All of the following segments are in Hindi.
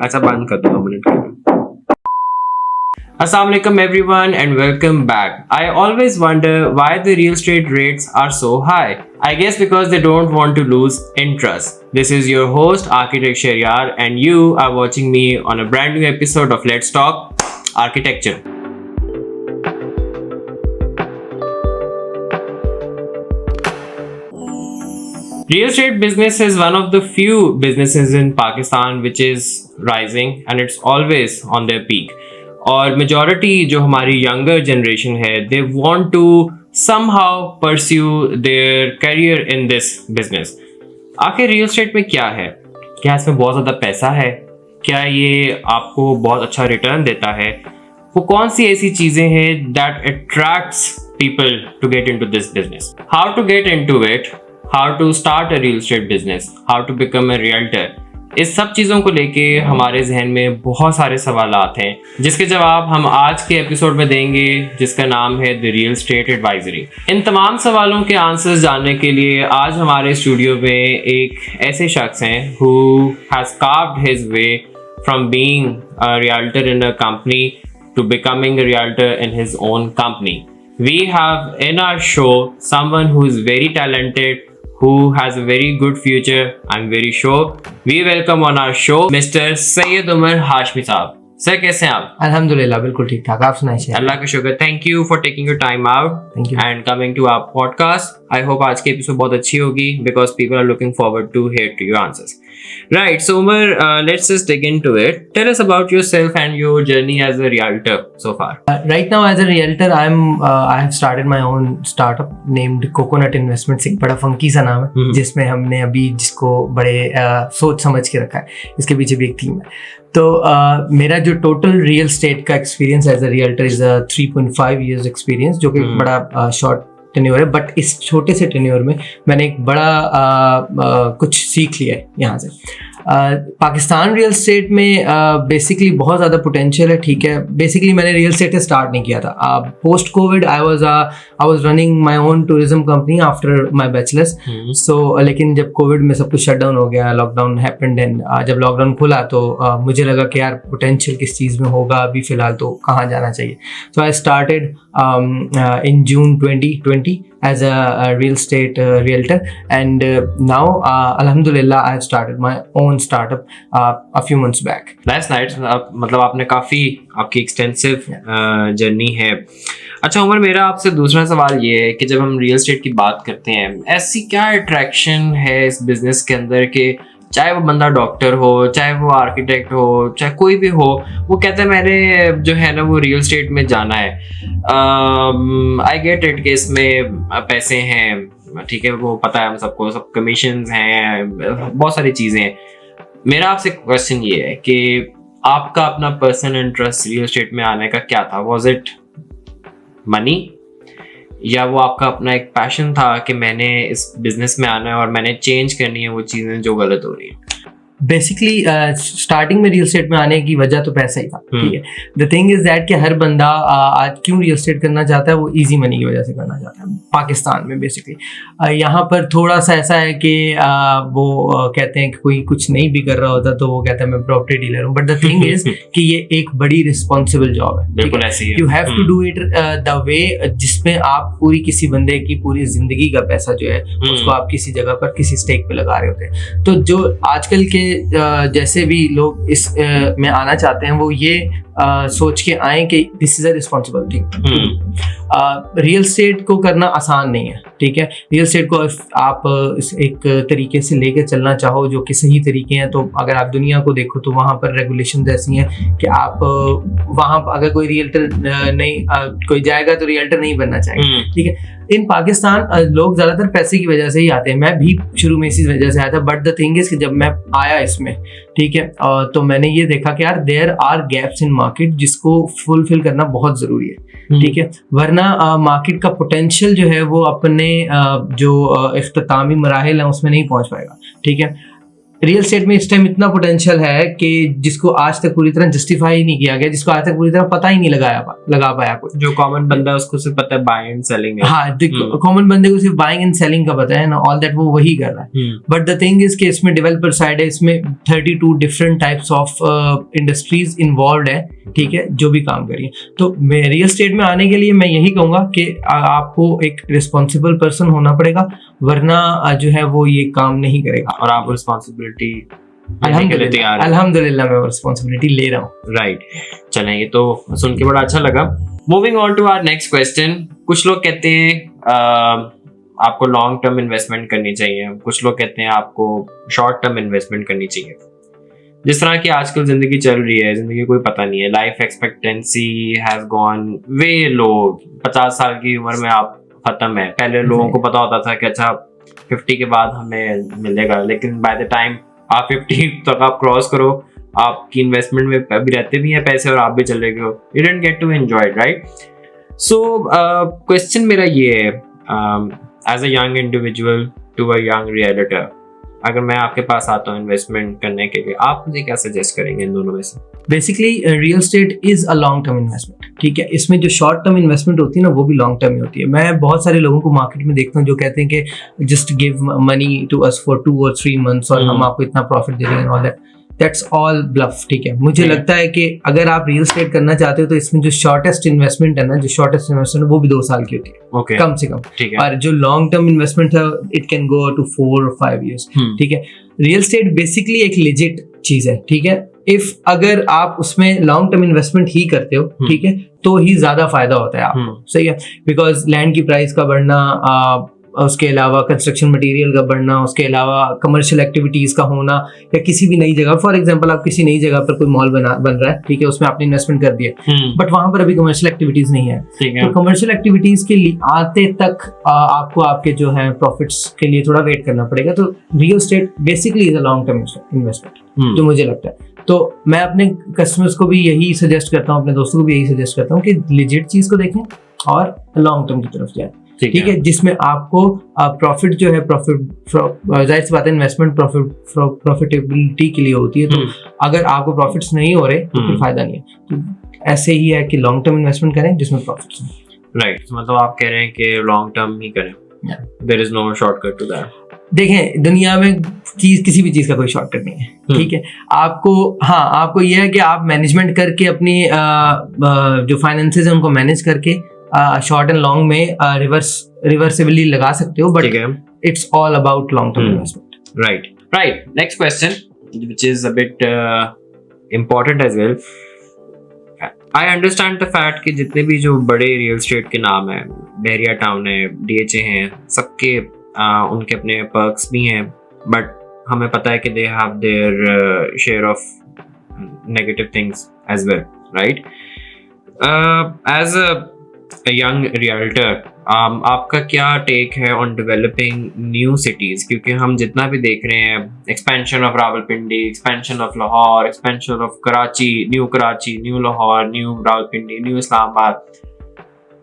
अच्छा बंद कर दो 2 मिनट के लिए। Assalamu alaikum everyone and welcome back. I always wonder why the real estate rates are so high. I guess because they don't want to lose interest. This is your host Architect Sharyar and you are watching me on a brand new episode of Let's Talk Architecture. Real estate business is one of the few businesses in Pakistan which is rising and it's always on their peak. और मेजॉरिटी जो हमारी यंगर जनरेशन है they want to somehow pursue their career in this business. आखिर रियल एस्टेट में क्या है? क्या इसमें बहुत ज़्यादा पैसा है? क्या ये आपको बहुत अच्छा रिटर्न देता है? वो कौन सी ऐसी चीज़ें हैं that attracts people to get into this business? How to get into it? How to start a real estate business? How to become a realtor? इस सब चीज़ों को लेके हमारे जहन में बहुत सारे सवाल आते हैं जिसके जवाब हम आज के एपिसोड में देंगे जिसका नाम है द रियल एस्टेट एडवाइजरी। इन तमाम सवालों के आंसर्स जानने के लिए आज हमारे स्टूडियो में एक ऐसे शख्स हैं who has carved his way from being a realtor in a company to becoming a realtor in his own company. We have in our show someone who is very talented, who has a very good future. I'm very sure. We welcome on our show Mr. Syed Umar Hashmi साहब। सर कैसे हैं आप? अल्हम्दुलिल्लाह बिल्कुल ठीक ठाक। आप सुनाइए। अल्लाह का शुक्र। Thank you for taking your time out and coming to our podcast. I hope आज की एपिसोड बहुत अच्छी होगी because people are looking forward to hear to your answers. Right, so Umar, let's just dig into it. Tell us about yourself and your journey as a realtor so far. Right now, as a realtor, I have started my own startup named Coconut Investments. एक बड़ा फंकी सा नाम है जिसमें हमने अभी जिसको बड़े सोच समझ के रखा है। इसके पीछे भी एक थीम है। तो मेरा जो टोटल रियल एस्टेट का experience as a realtor is 3.5 years experience, जो कि बड़ा शॉर्ट टेन्योर है, बट इस छोटे से टेन्योर में मैंने एक बड़ा कुछ सीख लिया है यहाँ से। पाकिस्तान रियल एस्टेट में बेसिकली बहुत ज़्यादा पोटेंशियल है, ठीक है। बेसिकली मैंने रियल एस्टेट से स्टार्ट नहीं किया था। Post COVID I was running my own tourism company after my bachelors. So लेकिन जब कोविड में सब कुछ शट डाउन हो गया, लॉकडाउन हैपेंड एंड जब लॉकडाउन खुला तो मुझे लगा कि यार पोटेंशियल किस चीज़ में होगा अभी फ़िलहाल, तो कहाँ जाना चाहिए। सो I started in June 2020 as a real estate realtor, and now alhamdulillah I have started my own startup a few months back. That's nice. मतलब आपने काफ़ी आपकी एक्सटेंसिव जर्नी है। अच्छा उमर, मेरा आपसे दूसरा सवाल ये है कि जब हम रियल एस्टेट की बात करते हैं, ऐसी क्या अट्रैक्शन है इस बिजनेस के अंदर के चाहे वो बंदा डॉक्टर हो, चाहे वो आर्किटेक्ट हो, चाहे कोई भी हो, वो कहता है मैंने जो है ना वो रियल एस्टेट में जाना है। आई गेट इट कि इसमें पैसे हैं, ठीक है, वो पता है हम सबको, सब कमीशंस हैं, बहुत सारी चीज़ें हैं। मेरा आपसे क्वेश्चन ये है कि आपका अपना पर्सनल इंटरेस्ट रियल एस्टेट में आने का क्या था? वॉज इट मनी या वो आपका अपना एक पैशन था कि मैंने इस बिजनेस में आना है और मैंने चेंज करनी है वो चीज़ें जो गलत हो रही हैं? बेसिकली स्टार्टिंग में रियल एस्टेट में आने की वजह तो पैसा ही था, ठीक है। द थिंग इज दैट कि हर बंदा आज क्यों रियल एस्टेट करना चाहता है, वो इजी मनी की वजह से करना चाहता है पाकिस्तान में। बेसिकली यहाँ पर थोड़ा सा ऐसा है कि वो कहते हैं कि कोई कुछ नहीं भी कर रहा होता तो वो कहता है मैं प्रॉपर्टी डीलर हूँ, बट द थिंग इज कि ये एक बड़ी रिस्पॉन्सिबल जॉब है। बिल्कुल ऐसी है। You have to do it the way जिसमें आप पूरी किसी बंदे की पूरी जिंदगी का पैसा जो है उसको आप किसी जगह पर किसी स्टेक पे लगा रहे होते हैं। तो जो आजकल के जैसे भी लोग इस में आना चाहते हैं वो ये सोच के आए कि this is a responsible thing. Real estate को करना आसान नहीं है, ठीक है। रियल एस्टेट को आप एक तरीके से लेके चलना चाहो जो कि सही तरीके हैं, तो अगर आप दुनिया को देखो तो वहाँ पर रेगुलेशन ऐसी हैं कि आप वहाँ अगर कोई रियल्टर नहीं कोई जाएगा तो रियल्टर नहीं बनना चाहिए, ठीक है। इन पाकिस्तान लोग ज़्यादातर पैसे की वजह से ही आते हैं। मैं भी शुरू में इसी वजह से आया था, बट द थिंग इज कि जब मैं आया इसमें, ठीक है, तो मैंने ये देखा कि यार there are gaps in market जिसको फुलफिल करना बहुत ज़रूरी है, ठीक है। वरना मार्केट का पोटेंशियल जो है वो अपने जो इख्तितामी मराहिल हैं उसमें नहीं पहुंच पाएगा, ठीक है। रियल स्टेट में इस टाइम इतना पोटेंशियल है कि जिसको आज तक पूरी तरह जस्टिफाई नहीं किया गया, जिसको आज तक पूरी तरह पता ही नहीं लगा पाया कोई। जो कॉमन बंदा है उसको सिर्फ पता है बाय एंड सेलिंग है। हाँ, कॉमन बंदे को सिर्फ बाइंग एंड सेलिंग का पता है ना, ऑल दैट वो वही कर रहा है। बट द थिंग इज कि इसमें डेवलपर साइड है, इसमें 32 different types of industries involve है, ठीक है, जो भी काम करिए। तो मैं रियल स्टेट में आने के लिए मैं यही कहूंगा कि आपको एक रिस्पॉन्सिबल पर्सन होना पड़ेगा, वरना जो है वो ये काम नहीं करेगा। और आप रिस्पॉन्सिबिलिटी अल्हम्दुलिल्लाह मैं रिस्पॉन्सिबिलिटी ले रहा हूँ। राइट, चलें, ये तो सुन के बड़ा अच्छा लगा। Moving on to our next question. कुछ लोग कहते हैं आपको लॉन्ग टर्म इन्वेस्टमेंट करनी चाहिए, कुछ लोग कहते हैं आपको शॉर्ट टर्म इन्वेस्टमेंट करनी चाहिए। जिस तरह की आजकल जिंदगी चल रही है, जिंदगी कोई पता नहीं है, लाइफ एक्सपेक्टेंसी हैज गॉन वे लो। 50 साल की उम्र में आप खत्म है। पहले लोगों को पता होता था कि अच्छा 50 के बाद हमें मिलेगा, लेकिन बाय द टाइम आप 50 तक आप क्रॉस करो, आपकी इन्वेस्टमेंट में अभी रहते भी हैं पैसे और आप भी चले गए हो, you didn't get to enjoy, right? So question मेरा ये है, as a young individual to a young realtor, अगर मैं आपके पास आता हूँ इन्वेस्टमेंट करने के लिए, आप मुझे क्या सजेस्ट करेंगे इन दोनों में से? Basically real estate is a long term investment, ठीक है। इसमें जो शॉर्ट टर्म इन्वेस्टमेंट होती है ना, वो भी लॉन्ग टर्म ही होती है। मैं बहुत सारे लोगों को मार्केट में देखता हूँ जो कहते हैं कि just give money to us for 2 or 3 months और हम आपको इतना प्रॉफिट दे देंगे, all that, that's all bluff, ठीक है। मुझे लगता है कि अगर आप रियल स्टेट करना चाहते हो तो इसमें जो शॉर्टेस्ट इन्वेस्टमेंट है ना, जो शॉर्टेस्ट इन्वेस्टमेंट है वो भी 2 साल की होती है, okay. कम से कम, ठीक है। और जो लॉन्ग टर्म इन्वेस्टमेंट है it can go to 4 or 5 years, ठीक है। रियल स्टेट बेसिकली एक लेजिट चीज है, ठीक है। इफ अगर आप उसमें लॉन्ग टर्म इन्वेस्टमेंट ही करते हो, ठीक है, तो ही ज्यादा फायदा होता है आपको, सही है। बिकॉज लैंड की प्राइस का बढ़ना, उसके अलावा कंस्ट्रक्शन मटेरियल का बढ़ना, उसके अलावा कमर्शियल एक्टिविटीज का होना, या किसी भी नई जगह, फॉर एग्जांपल आप किसी नई जगह पर कोई मॉल बन रहा है, ठीक है, उसमें आपने इन्वेस्टमेंट कर दिया, बट वहां पर अभी कमर्शियल एक्टिविटीज नहीं है, तो कमर्शियल एक्टिविटीज के लिए आते तक आपको आपके जो है प्रॉफिट्स के लिए थोड़ा वेट करना पड़ेगा। तो real estate basically is a long term investment, जो मुझे लगता है। तो मैं अपने कस्टमर्स को भी यही सजेस्ट करता हूँ, अपने दोस्तों को भी यही सजेस्ट करता हूँ कि लिजिट चीज को देखें और लॉन्ग टर्म की तरफ जाए, ठीक है, जिसमें आपको प्रॉफिट जो है, जाहिर सी बात है इन्वेस्टमेंट प्रॉफिटेबिलिटी के लिए होती है, तो अगर आपको प्रॉफिट्स नहीं हो रहे तो फिर फायदा नहीं है। तो ऐसे ही है कि लॉन्ग टर्म इन्वेस्टमेंट करें जिसमें प्रॉफिट्स हो। राइट, मतलब आप कह रहे हैं कि लॉन्ग टर्म ही करें, there is no shortcut to that. देखें, दुनिया में किसी भी चीज का कोई शॉर्टकट नहीं है, ठीक है। आपको यह है कि आप मैनेजमेंट करके अपनी जो फाइनेंसेस है उनको मैनेज करके शॉर्ट एंड लॉन्ग में रिवर्सिबली लगा सकते हो, but it's all about long term investment. Right, next question which is a bit important as well. I understand the fact कि जितने भी जो बड़े रियल एस्टेट के नाम है, बहरिया टाउन है, डीएचए हैं, सबके उनके अपने पर्क्स भी हैं, बट हमें पता है कि they have their share of negative things as well, right? As a young realtor, आपका क्या टेक है ऑन डेवलपिंग न्यू सिटीज? क्योंकि हम जितना भी देख रहे हैं, expansion of Rawalpindi, expansion of Lahore, expansion of Karachi, new Lahore, new Rawalpindi, new Islamabad,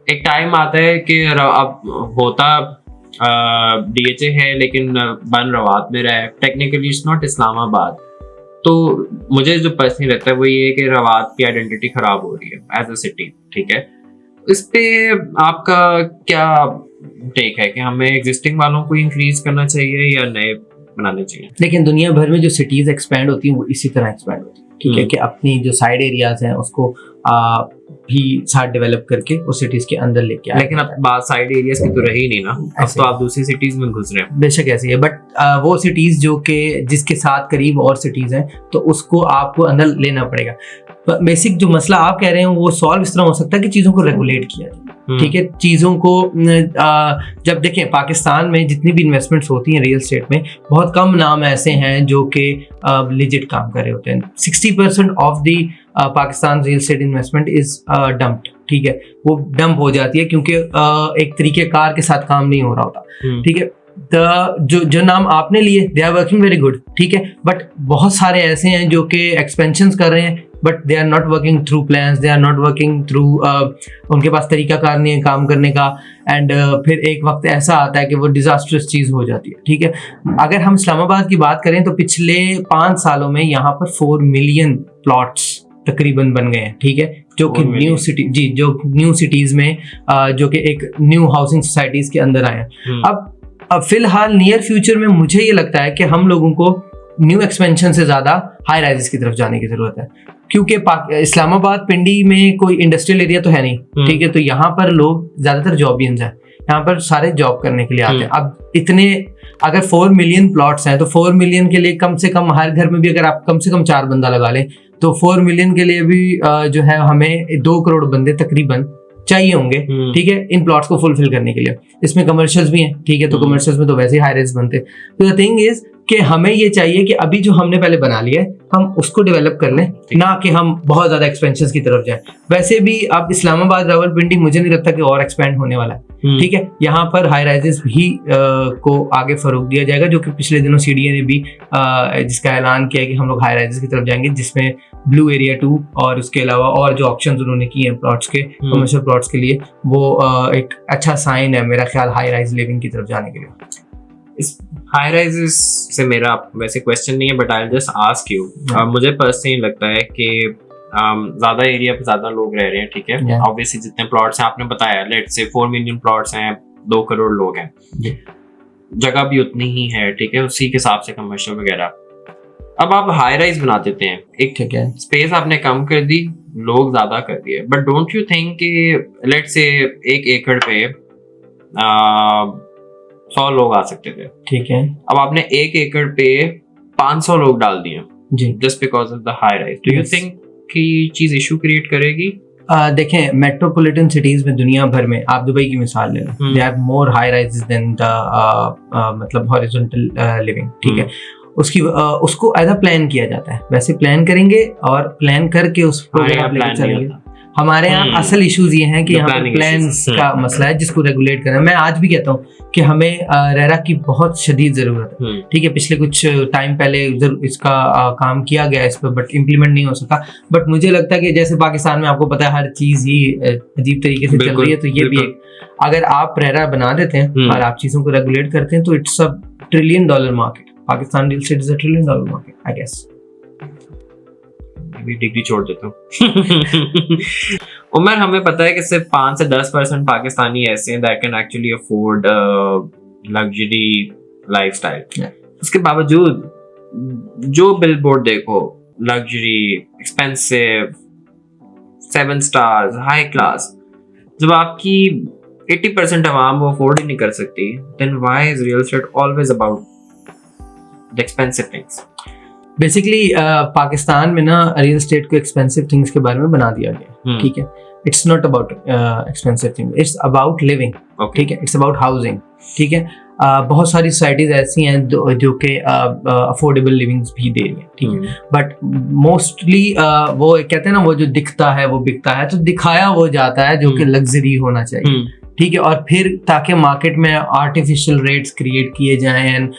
एक टाइम आता है कि अब होता डीएचए है लेकिन बन रवात में रहा है, टेक्निकली इट्स नॉट इस्लामाबाद। तो मुझे जो पर्सनली लगता है वो ये है कि रवात की आइडेंटिटी खराब हो रही है एज अ सिटी, ठीक है। इस पे आपका क्या टेक है कि हमें एग्जिस्टिंग वालों को इंक्रीज करना चाहिए या नए बनाने चाहिए? लेकिन दुनिया भर में जो सिटीज एक्सपैंड होती हैं वो इसी तरह एक्सपैंड होती है, ठीक है, कि अपनी जो साइड एरियाज हैं उसको भी साथ डेवलप करके उस सिटीज के अंदर लेके आए। लेकिन अब बात साइड एरियाज की तो रही नहीं ना, अब तो आप दूसरी सिटीज में घुस रहे हैं। बेशक ऐसी है, बट वो सिटीज जो कि जिसके साथ करीब और सिटीज हैं तो उसको आपको अंदर लेना पड़ेगा। बेसिक जो मसला आप कह रहे हैं वो सॉल्व इस तरह हो सकता है कि चीज़ों को रेगुलेट किया जाए, ठीक है। चीज़ों को जब देखें पाकिस्तान में जितनी भी इन्वेस्टमेंट्स होती हैं रियल एस्टेट में, बहुत कम नाम ऐसे हैं जो कि लिजिट काम कर रहे होते हैं। 60% of the Pakistan real estate investment is dumped, ठीक है, वो डंप हो जाती है क्योंकि एक तरीके कार के साथ काम नहीं हो रहा होता, ठीक है। जो नाम आपने लिए they are working very good, ठीक है, बट बहुत सारे ऐसे हैं जो कि एक्सपेंशंस कर रहे हैं but they are not working through plans, they are not working through, उनके पास तरीकाकार नहीं है काम करने का, एंड फिर एक वक्त ऐसा आता है कि वो डिजास्टरस चीज़ हो जाती है, ठीक है। अगर हम इस्लामाबाद की बात करें तो पिछले 5 सालों में यहाँ पर 4 मिलियन प्लॉट्स तकरीबन बन गए हैं, ठीक है, जो कि न्यू सिटी जो न्यू सिटीज़ में जो कि एक न्यू हाउसिंग सोसाइटीज़ के अंदर आए हैं। अब फिलहाल नियर फ्यूचर में मुझे ये लगता है कि हम लोगों को न्यू एक्सपेंशन से ज़्यादा हाई राइजेस की तरफ जाने की ज़रूरत है, क्योंकि इस्लामाबाद पिंडी में कोई इंडस्ट्रियल एरिया तो है नहीं, ठीक है, तो यहाँ पर लोग ज़्यादातर जॉबियंस हैं, यहाँ पर सारे जॉब करने के लिए आते हैं। अब इतने अगर 4 मिलियन प्लॉट्स हैं तो 4 मिलियन के लिए कम से कम हर घर में भी अगर आप कम से कम 4 बंदा लगा लें तो 4 मिलियन के लिए भी जो है हमें 2 करोड़ बंदे तकरीबन चाहिए होंगे, ठीक है, इन प्लॉट्स को फुलफिल करने के लिए। इसमें कमर्शियल्स भी हैं, ठीक है, तो कमर्शियल्स में तो वैसे ही हाई रेंज बनते हैं। तो द थिंग इज कि हमें ये चाहिए कि अभी जो हमने पहले बना लिया है हम उसको डेवलप कर लें, ना कि हम बहुत ज्यादा एक्सपेंशन की तरफ जाएं। वैसे भी अब इस्लामाबाद रावलपिंडी मुझे नहीं लगता कि और एक्सपेंड होने वाला है, ठीक है, यहाँ पर हाई राइजेस भी को आगे फरोग दिया जाएगा, जो कि पिछले दिनों सीडीए ने भी जिसका ऐलान किया है कि हम लोग हाई राइजेस की तरफ जाएंगे, जिसमें ब्लू एरिया 2 और उसके अलावा और जो ऑप्शंस उन्होंने किए हैं प्लॉट्स के, कमर्शियल प्लॉट्स के लिए, वो एक अच्छा साइन है मेरा ख्याल हाई राइज लिविंग की तरफ जाने के लिए। इस हाई राइजेस से मेरा वैसे क्वेश्चन नहीं है, but I just ask you, मुझे पर्सनली लगता है कि ज्यादा एरिया पे ज्यादा लोग रह रहे हैं, ठीक है, ऑब्वियसली जितने प्लॉट्स हैं आपने बताया, लेट्स से 4 मिलियन प्लॉट्स हैं, 2 करोड़ लोग हैं, जगह भी उतनी ही है, ठीक है, उसी के हिसाब से कमर्शियल वगैरह। अब आप हाई राइज बना देते हैं, एक ठीक है, स्पेस आपने कम कर दी, लोग ज्यादा कर दिए, बट डोंट यू थिंक कि लेट्स से 1 एकड़ पे 100 लोग आ सकते थे, ठीक है, अब आपने 1 एकड़ पे 500 लोग डाल दिए जी, just because of the high rise. Do you think कि चीज इशू क्रिएट करेगी? देखें, मेट्रोपॉलिटन सिटीज में दुनिया भर में आप दुबई की मिसाल ले लो, they are more high rises than the मतलब हॉरिजॉन्टल लिविंग, ठीक है, उसको एज अ प्लान किया जाता है, वैसे प्लान करेंगे और प्लान करके उसको लेकर चलेंगे। हमारे यहाँ असल इश्यूज ये हैं कि यहाँ पे प्लान्स का मसला है जिसको रेगुलेट करना है। मैं आज भी कहता हूँ कि हमें रेरा की बहुत शदीद जरूरत है, ठीक है, पिछले कुछ टाइम पहले इसका काम किया गया इस पर, बट इम्प्लीमेंट नहीं हो सका। बट मुझे लगता है कि जैसे पाकिस्तान में आपको पता है हर चीज ही अजीब तरीके से चल रही है, तो ये भी एक, अगर आप रेरा बना देते हैं और आप चीजों को रेगुलेट करते हैं तो it's a $1 trillion market. Pakistan real estate is a $1 trillion market, I guess. भी डिग्री छोड़ देता हूँ। उमर, हमें पता है कि सिर्फ 5 से 10% पाकिस्तानी ऐसे हैं that can actually afford luxury lifestyle. उसके बावजूद जो बिलबोर्ड देखो, luxury, expensive, 7 stars, high class, जब आपकी 80% आवाम वो अफोर्ड ही नहीं कर सकती, then why is real estate always about the expensive things? Basically Pakistan में ना रियल एस्टेट को एक्सपेंसिव थिंग्स के बारे में बना दिया गया, ठीक है। It's not about expensive thing, it's about living, ठीक है, इट्स अबाउट हाउसिंग, ठीक है। बहुत सारी सोसाइटीज ऐसी हैं जो कि अफोर्डेबल लिविंग्स भी दे रही हैं, ठीक है, बट मोस्टली वो कहते हैं ना, वो जो दिखता है वो बिकता है, तो दिखाया वो जाता है जो कि लग्जरी होना चाहिए, ठीक है, और फिर ताकि मार्केट में आर्टिफिशियल रेट्स क्रिएट किए जाएं एंड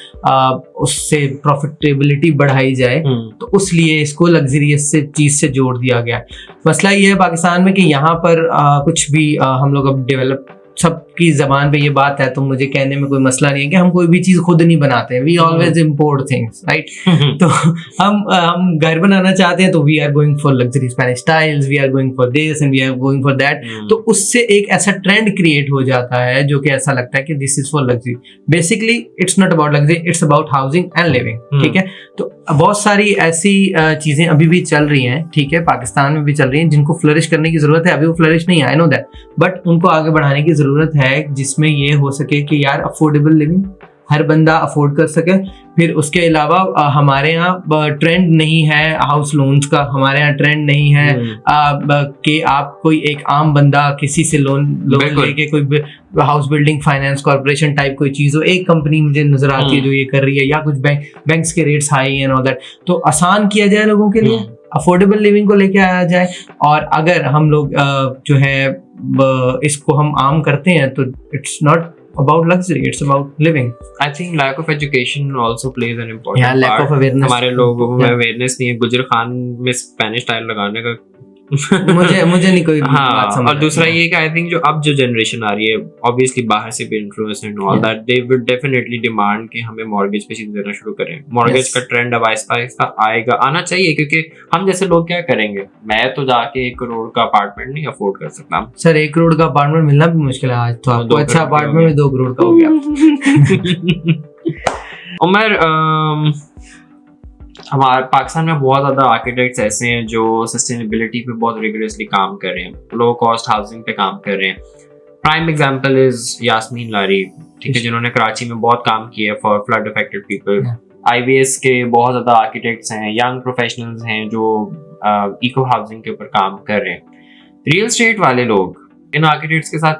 उससे प्रॉफिटेबिलिटी बढ़ाई जाए, तो उस लिए इसको लग्जरियस से चीज से जोड़ दिया गया है। मसला ये है पाकिस्तान में कि यहाँ पर कुछ भी हम लोग अब डेवलप, सबकी जबान पे ये बात है, तो मुझे कहने में कोई मसला नहीं है कि हम कोई भी चीज खुद नहीं बनाते, we always import things, right. तो हम घर बनाना चाहते हैं तो we are going for luxury Spanish styles, we are going for this and we are going for that. तो उससे एक ऐसा ट्रेंड क्रिएट हो जाता है जो कि ऐसा लगता है कि this is for luxury. Basically it's not about luxury, it's about housing and living, ठीक है। तो बहुत सारी ऐसी चीजें अभी भी चल रही हैं, ठीक है, पाकिस्तान में भी चल रही हैं, जिनको फ्लरिश करने की जरूरत है। अभी वो फ्लरिश नहीं है, आई नो दैट, बट उनको आगे बढ़ाने की जरूरत है जिसमें ये हो सके कि यार अफोर्डेबल लिविंग हर बंदा अफोर्ड कर सके। फिर उसके अलावा हमारे यहाँ ट्रेंड नहीं है हाउस लोन्स का, हमारे यहाँ ट्रेंड नहीं है कि आप कोई एक आम बंदा किसी से लोन लेके कोई house building finance corporation type कोई चीज़ हो। एक कंपनी मुझे नजर आती है जो ये कर रही है, या कुछ बैंक्स के rates high and all that. तो आसान किया जाए लोगों के लिए, अफोर्डेबल लिविंग को लेके आया जाए, और अगर हम लोग जो है इसको हम आम करते हैं तो it's not about luxury, it's about living. I think lack of education also plays an important Yeah, lack part. of awareness. हमारे लोगों में Yeah. awareness नहीं है गुजर खान में स्पेनिश टाइल लगाने का मुझे नहीं कोई बात हाँ समझ और दूसरा आती है। ये कि आई थिंक जो अब जो जनरेशन आ रही है ऑब्वियसली बाहर से भी influence and all that they would definitely demand कि हमें मॉर्गेज पे चीजें देना शुरू करें मॉर्गेज Yes. का ट्रेंड अब आहिस्ता आहिस्ता आएगा आना चाहिए क्योंकि हम जैसे लोग क्या करेंगे मैं तो जाके 1 करोड़ का अपार्टमेंट नहीं अफोर्ड कर सकता सर 1 करोड़ का अपार्टमेंट मिलना भी मुश्किल है आज तो आपको 2 अच्छा करोड़ का हो अपार्टमेंट में 2 करोड़ का हो गया। उमर हमारे पाकिस्तान में बहुत ज़्यादा आर्किटेक्ट्स ऐसे हैं जो सस्टेनेबिलिटी पे बहुत रिगरसली काम कर रहे हैं लो कॉस्ट हाउसिंग पे काम कर रहे हैं प्राइम एग्जांपल इज यास्मीन लारी ठीक है जिन्होंने कराची में बहुत काम किया है for flood affected people IBS के बहुत ज़्यादा आर्किटेक्ट्स हैं यंग प्रोफेशनल्स हैं जो इको हाउसिंग के ऊपर काम कर रहे हैं रियल एस्टेट वाले लोग इन आर्किटेक्ट्स के साथ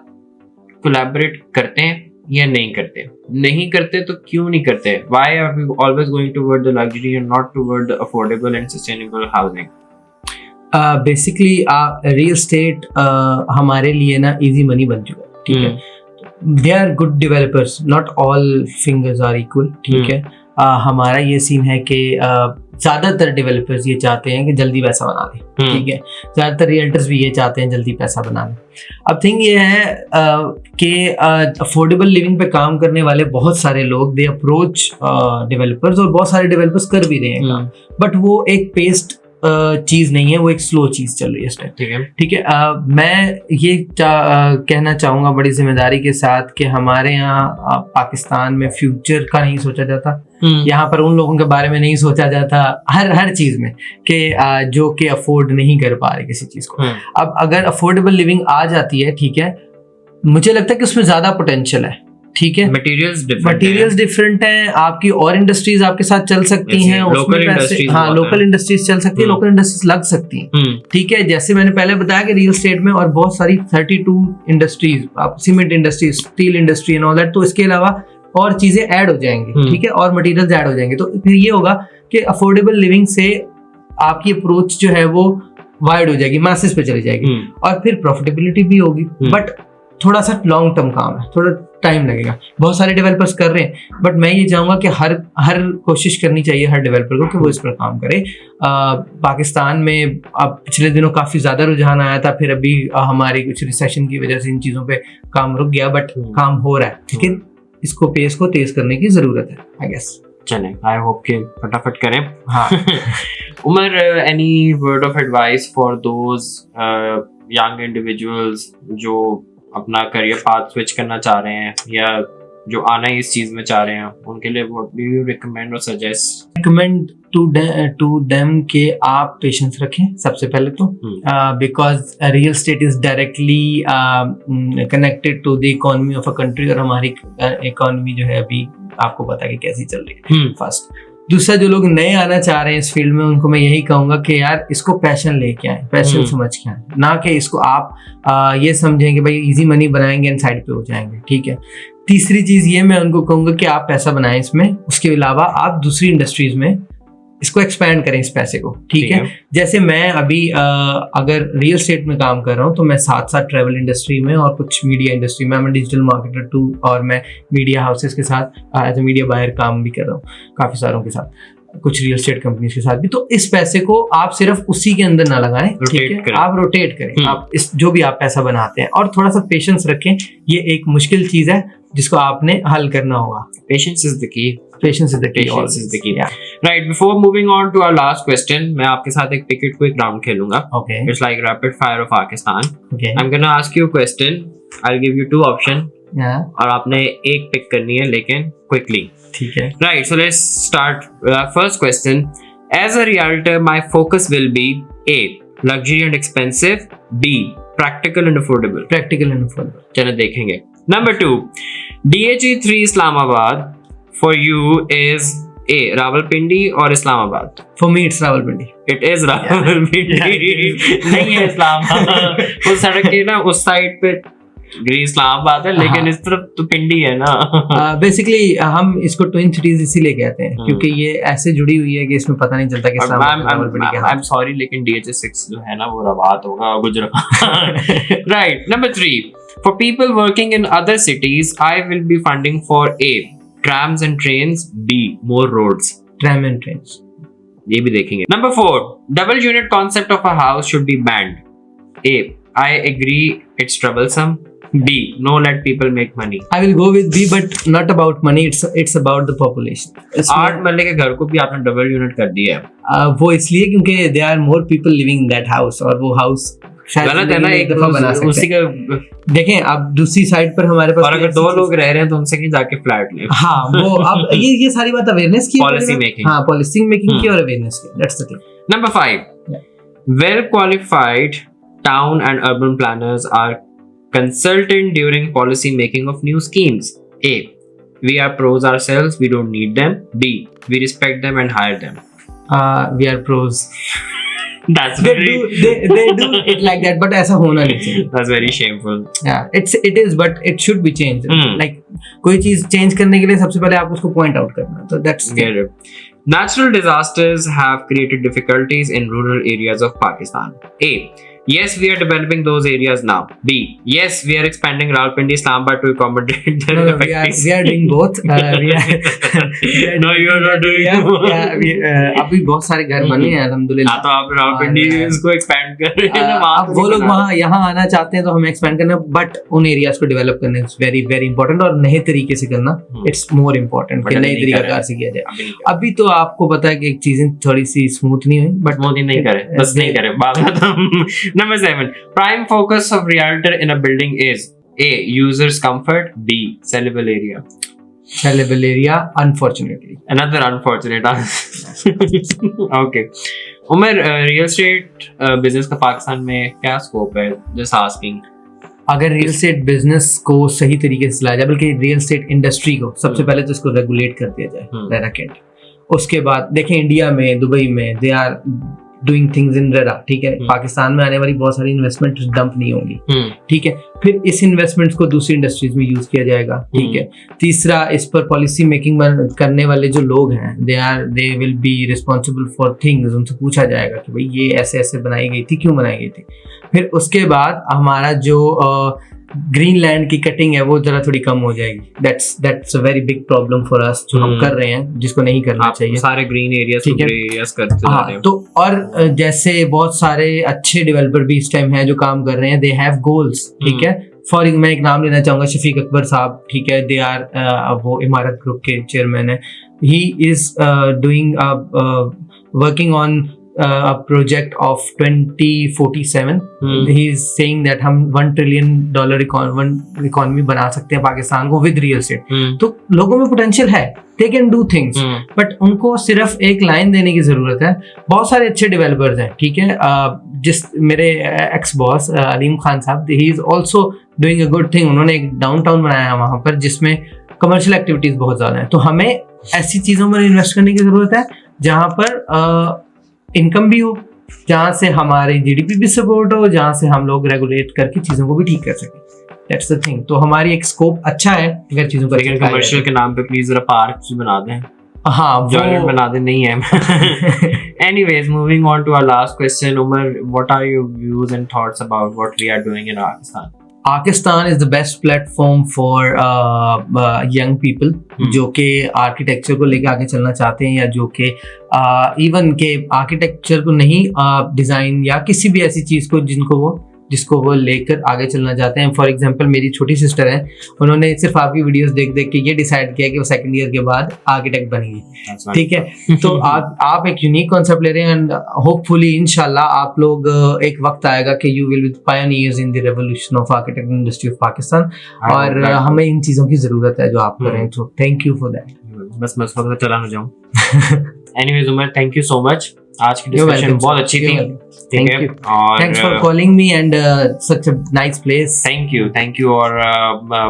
कोलैबोरेट करते हैं या नहीं करते तो क्यों नहीं करते why are we always going toward the luxury and not toward the affordable and sustainable housing basically real estate हमारे लिए ना इजी मनी बन चुका है ठीक है they are good developers not all fingers are equal ठीक है हमारा ये सीन है कि ज्यादातर डेवलपर्स ये चाहते हैं कि जल्दी पैसा बना लें ठीक है ज्यादातर रियल्टर्स भी ये चाहते हैं जल्दी पैसा बना लें अब थिंग ये है कि अफोर्डेबल लिविंग पे काम करने वाले बहुत सारे लोग दे अप्रोच डेवलपर्स और बहुत सारे डेवलपर्स कर भी रहे हैं काम बट वो एक पेस्ड चीज नहीं है वो एक स्लो चीज चल रही है इस टाइम ठीक है मैं ये कहना चाहूंगा बड़ी जिम्मेदारी के साथ कि हमारे यहाँ पाकिस्तान में फ्यूचर का नहीं सोचा जाता यहाँ पर उन लोगों के बारे में नहीं सोचा जाता हर चीज में कि जो कि अफोर्ड नहीं कर पा रहे किसी चीज को अब अगर अफोर्डेबल लिविंग आ जाती है ठीक है मुझे लगता है कि उसमें ज्यादा पोटेंशियल है ठीक है मटेरियल्स डिफरेंट हैं आपकी और इंडस्ट्रीज आपके साथ चल सकती हैं लोकल इंडस्ट्रीज चल सकती है लोकल इंडस्ट्रीज लग सकती हैं ठीक है जैसे मैंने पहले बताया कि रियल एस्टेट में और बहुत सारी 32 इंडस्ट्रीज आप cement industry steel industry and all that तो इसके अलावा और चीजें ऐड हो जाएंगी ठीक है और मटेरियल्स ऐड हो जाएंगे तो फिर ये होगा कि अफोर्डेबल लिविंग से आपकी अप्रोच जो है वो वाइड हो जाएगी मैसेज पे चली जाएगी और फिर प्रॉफिटेबिलिटी भी होगी बट थोड़ा सा लॉन्ग टर्म काम है थोड़ा टाइम लगेगा बहुत सारे डेवलपर्स कर रहे हैं बट मैं ये चाहूंगा कि हर कोशिश करनी चाहिए हर डेवलपर को कि वो इस पर काम करे पाकिस्तान में अब पिछले दिनों काफी ज्यादा रुझान आया था फिर अभी हमारी कुछ रिसेशन की वजह से इन चीजों पे काम रुक गया बट काम हो रहा है लेकिन इसको पेस को तेज करने की जरूरत है आई गेस चलें आई होप कि फटाफट करें हाँ Umar any word of advice for those young individuals जो अपना करियर पाथ स्विच करना चाह रहे हैं या जो आना ही इस चीज में चाह रहे हैं उनके लिए व्हाट डू यू रिकमेंड और सजेस्ट रिकमेंड टू देम कि आप पेशेंस रखें सबसे पहले तो because real estate is directly connected to the economy of a country और हमारी इकोनॉमी जो है अभी आपको पता है कि कैसी चल रही है फर्स्ट दूसरा जो लोग नए आना चाह रहे हैं इस फील्ड में उनको मैं यही कहूंगा कि यार इसको पैशन लेके आए पैशन समझ के आए ना कि इसको आप ये समझें कि भाई इजी मनी बनाएंगे एंड साइड पे हो जाएंगे ठीक है तीसरी चीज ये मैं उनको कहूंगा कि आप पैसा बनाएं इसमें उसके अलावा आप दूसरी इंडस्ट्रीज में इसको एक्सपैंड करें इस पैसे को ठीक है जैसे मैं अभी अगर रियल एस्टेट में काम कर रहा हूँ तो मैं साथ साथ ट्रैवल इंडस्ट्री में और कुछ मीडिया इंडस्ट्री में मैं डिजिटल मार्केटर टू और मैं मीडिया हाउसेस के साथ एज ए मीडिया बायर काम भी कर रहा हूँ काफी सारों के साथ कुछ रियल एस्टेट कंपनीज के साथ भी तो इस पैसे को आप सिर्फ उसी के अंदर ना लगाएं ठीक है आप रोटेट करें आप इस जो भी आप पैसा बनाते हैं और थोड़ा सा पेशेंस रखें ये एक मुश्किल चीज है जिसको आपने हल करना होगा patience is the key Patience is the key. Patience is the key. Yeah. Right. Before moving on to our last question, मैं आपके साथ एक picket quick round खेलूंगा. Okay. It's like rapid fire of Pakistan. Okay. I'm gonna ask you a question. I'll give you 2 options. Yeah. और आपने एक pick करनी है लेकिन quickly. ठीक है. Right. So let's start with our first question. As a realtor, my focus will be A. Luxury and expensive. B. Practical and affordable. Practical and affordable. चलो देखेंगे. Number 2. DHE3 Islamabad. For you is A. Rawalpindi or Islamabad? For me it's Rawalpindi. It is Rawalpindi. नहीं है इस्लामाबाद उस सड़क के ना उस साइड पे इस्लामाबाद है लेकिन इस तरफ तो पिंडी है ना बेसिकली हम इसको ट्विन सिटीज इसीलिए कहते हैं क्योंकि ये ऐसे जुड़ी हुई है कि इसमें पता नहीं चलता कि इस्लामाबाद आई एम सॉरी लेकिन DH6 जो है ना वो रवात होगा Gujarat. Right. Number 3. For people working in other cities, I will be funding for A, trams and trains, B, more roads. Tram and trains. ये भी देखेंगे. Number 4, double unit concept of a house should be banned. A, I agree it's troublesome. B, no, let people make money. I will go with B, but not about money. It's about the population. 8 मरले के घर को भी आपने डबल यूनिट कर दिया है. वो इसलिए क्योंकि there are more people living in that house, और वो house शायद गलत है ना, एक दफा बना सकते उसी हैं. का. देखें आप दूसरी साइड पर हमारे पास और अगर 2 लोग रह रहे हैं तो उनसे कहीं जाके फ्लैट ले. हाँ वो अब ये सारी बात अवेयरनेस की Policy making. हाँ पॉलिसी मेकिंग की और अवेयरनेस की. That's the thing. Number 5, well qualified town and urban planners are consultant during policy making of new schemes. A, we are pros ourselves, we don't need them. B, we respect them and hire them. We are pros. That's They very do it like that, but ऐसा होना नहीं चाहिए. that's very shameful. Yeah, it is, but it should be changed. Hmm. Like कोई चीज चेंज करने के लिए सबसे पहले आपको उसको पॉइंट आउट करना है. तो that's Get it. Natural disasters have created difficulties in rural areas of Pakistan. A, yes, we are developing those areas now. B, yes, we are expanding Rawalpindi, Islamabad to accommodate the no, affected. we are doing both. We are No, you are not doing both. अभी बहुत सारे घर बने हैं अल्हम्दुलिल्लाह. हाँ, तो आप रावलपिंडी और, इसको एक्सपैंड कर रहे हैं ना, वहाँ अब पे वो लोग बना वहाँ यहाँ आना चाहते हैं तो हमें एक्सपेंड करना, बट उन एरियाज को डेवलप करना इज वेरी वेरी इंपॉर्टेंट, और नए तरीके से करना इट्स मोर इम्पोर्टेंट कि But नए नहीं तरीका कर रहे कार से किया जाए. अभी अभी तो आपको पता है कि एक चीजें थोड़ी सी स्मूथ नहीं हुई, बट मोदी नहीं करे, बस नहीं करे, बात खत्म. Number 7, prime focus of realtor in a building is A, users comfort. B, sellable area. sellable area, unfortunately. Another unfortunate answer. Okay. Umar, real estate business का पाकिस्तान में क्या स्कोप है? Just asking. अगर रियल एस्टेट बिजनेस को सही तरीके से चलाया जाए, बल्कि रियल एस्टेट इंडस्ट्री को सबसे पहले तो इसको रेगुलेट कर दिया जाए, रेरा. उसके बाद देखें इंडिया में, दुबई में they are doing things in RERA. ठीक है, पाकिस्तान में आने वाली बहुत सारी इन्वेस्टमेंट डंप नहीं होंगी. ठीक है, फिर इस इन्वेस्टमेंट्स को दूसरी इंडस्ट्रीज में यूज किया जाएगा. ठीक है, तीसरा इस पर पॉलिसी मेकिंग करने वाले जो लोग हैं they will be responsible for things. उनसे पूछा जाएगा कि भाई ये ऐसे ऐसे बनाई गई थी, क्यों बनाई गई थी. फिर उसके बाद हमारा जो ग्रीन लैंड की कटिंग है वो जरा थोड़ी कम हो जाएगी. That's a very big problem for us, जो हम कर रहे हैं, जिसको नहीं करना चाहिए. सारे ग्रीन एरियाज ठीक है, ग्रे एरियाज करते जा रहे हैं. तो और जैसे बहुत सारे अच्छे डेवलपर भी इस टाइम हैं जो काम कर रहे हैं, दे हैव गोल्स. ठीक है, फॉर मैं एक नाम लेना चाहूंगा, शफीक अकबर साहब. ठीक है, दे आर वो इमारत ग्रुप के चेयरमैन है. He is doing working on a project of 2047. He is saying that हम $1 trillion इकोनॉमी बना सकते हैं पाकिस्तान को विद रियल एस्टेट. तो लोगों में पोटेंशियल है, they can do things, but उनको सिर्फ एक लाइन देने की जरूरत है. बहुत सारे अच्छे डेवलपर्स हैं. ठीक है, जिस मेरे एक्स बॉस अलीम खान साहब, he is also doing a good thing. उन्होंने एक डाउनटाउन बनाया है वहाँ पर, जिसमें कमर्शियल एक्टिविटीज बहुत ज्यादा है. तो हमें ऐसी चीजों में इन्वेस्ट करने की जरूरत है जहाँ पर इनकम भी हो, जहाँ से हमारी जीडीपी भी सपोर्ट हो, जहाँ से हम लोग रेगुलेट करके चीजों को भी ठीक कर सकें. That's the thing. तो हमारी एक स्कोप अच्छा है अगर चीजों को. लेकिन कमर्शियल के नाम पे प्लीज जरा पार्क भी बना दें. हाँ, जॉयलेट बना दें, नहीं है. Anyways, moving on to our last question, Umar, what are your views and thoughts about what we are doing in Pakistan? Pakistan is the best platform for young people जो कि आर्किटेक्चर को लेके आगे चलना चाहते हैं, या जो कि इवन के आर्किटेक्चर को नहीं, डिज़ाइन या किसी भी ऐसी चीज़ को जिसको वो लेकर आगे चलना चाहते हैं. फॉर एग्जांपल मेरी छोटी सिस्टर है, उन्होंने सिर्फ आपकी वीडियोस देख देख के ये डिसाइड किया कि वो सेकंड ईयर के बाद आर्किटेक्ट बनेंगी. ठीक है, तो आप एक यूनिक कॉन्सेप्ट ले रहे हैं, एंड होपफुली इंशाल्लाह आप लोग एक वक्त आएगा कि you will be pioneers in the revolution of architect industry of Pakistan. और हमें इन चीज़ों की ज़रूरत है जो आप कर रहे हैं. तो थैंक यू फॉर दैट. बस मैं उसको चला ना जाऊँ. Anyways, Umar, thank you so much. आज की डिस्कशन बहुत अच्छी थी. ठीक है, और thanks for calling me and such a nice place. Thank you. और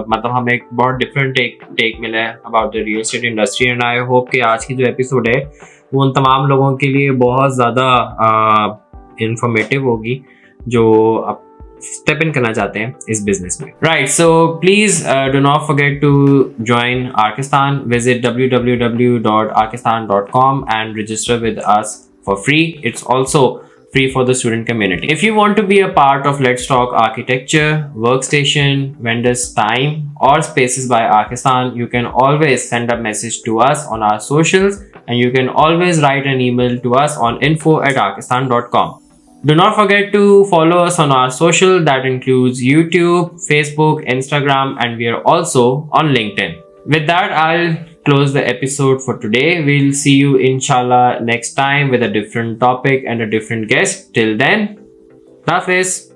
मतलब हमें एक बहुत डिफरेंट टेक मिला है about the real estate industry, and I hope कि आज की जो एपिसोड है वो उन तमाम लोगों के लिए बहुत ज़्यादा इंफॉर्मेटिव होगी जो अब step in करना चाहते हैं इस बिजनेस में. Right, so please do not forget to join Arkistan. Visit www.arkistan.com and register with us for free. It's also free for the student community. If you want to be a part of Let's Talk Architecture, Workstation, Vendors Time, or Spaces by Arkistan, you can always send a message to us on our socials, and you can always write an email to us on info@arkistan.com. Do not forget to follow us on our social, that includes YouTube, Facebook, Instagram, and we are also on LinkedIn. With that, I'll close the episode for today. We'll see you inshallah next time with a different topic and a different guest. Till then, Hafiz.